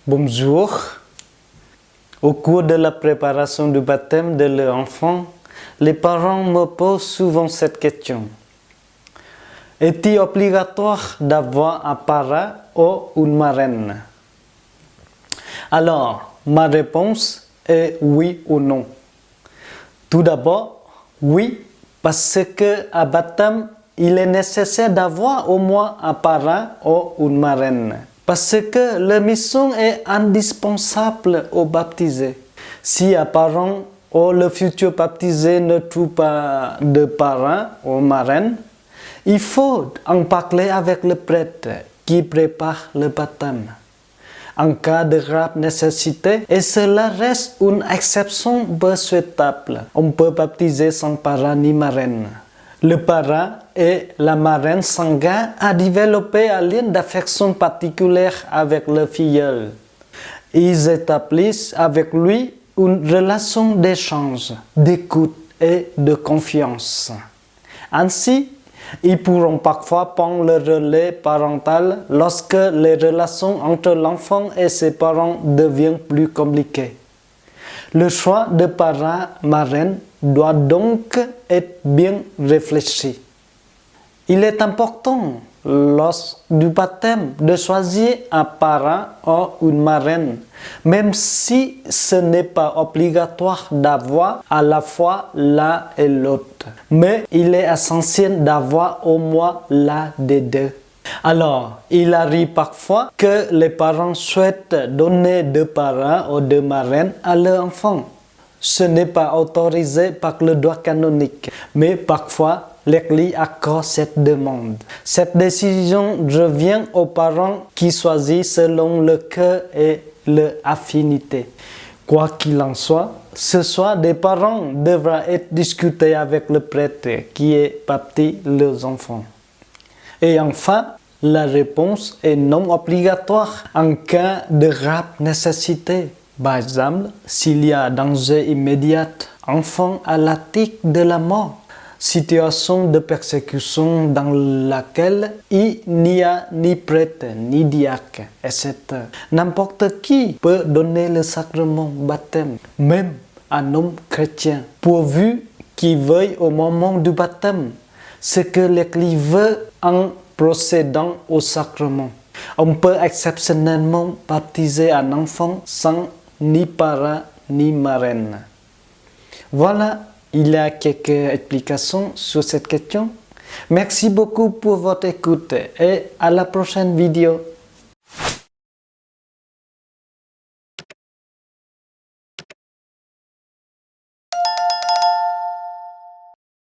Bonjour. Au cours de la préparation du baptême de leur enfant, les parents me posent souvent cette question. Est-il obligatoire d'avoir un parrain ou une marraine? Alors, ma réponse est oui ou non. Tout d'abord, oui, parce qu'à baptême, il est nécessaire d'avoir au moins un parrain ou une marraine. Parce que la mission est indispensable aux baptisés. Si un parent ou le futur baptisé ne trouve pas de parrain ou marraine, il faut en parler avec le prêtre qui prépare le baptême. En cas de grave nécessité, et cela reste une exception peu souhaitable, on peut baptiser sans parrain ni marraine. Le parrain et la marraine s'engagent à développer un lien d'affection particulière avec le filleul. Ils établissent avec lui une relation d'échange, d'écoute et de confiance. Ainsi, ils pourront parfois prendre le relais parental lorsque les relations entre l'enfant et ses parents deviennent plus compliquées. Le choix de parrain-marraine doit donc être bien réfléchi. Il est important, lors du baptême, de choisir un parrain ou une marraine, même si ce n'est pas obligatoire d'avoir à la fois l'un et l'autre. Mais il est essentiel d'avoir au moins l'un des deux. Alors, il arrive parfois que les parents souhaitent donner deux parrains ou deux marraines à leur enfant. Ce n'est pas autorisé par le droit canonique, mais parfois l'Église accorde cette demande. Cette décision revient aux parents qui choisissent selon le cœur et leur affinité. Quoi qu'il en soit, ce choix des parents devra être discuté avec le prêtre qui est baptisé leurs enfants. Et enfin, la réponse est non obligatoire en cas de grave nécessité. Par exemple, s'il y a danger immédiat, enfant à l'article de la mort, situation de persécution dans laquelle il n'y a ni prêtre ni diacre, etc. N'importe qui peut donner le sacrement baptême, même un homme chrétien, pourvu qu'il veuille au moment du baptême ce que l'Église veut en procédant au sacrement. On peut exceptionnellement baptiser un enfant sans ni parrain ni marraine. Voilà, il y a quelques explications sur cette question. Merci beaucoup pour votre écoute et à la prochaine vidéo.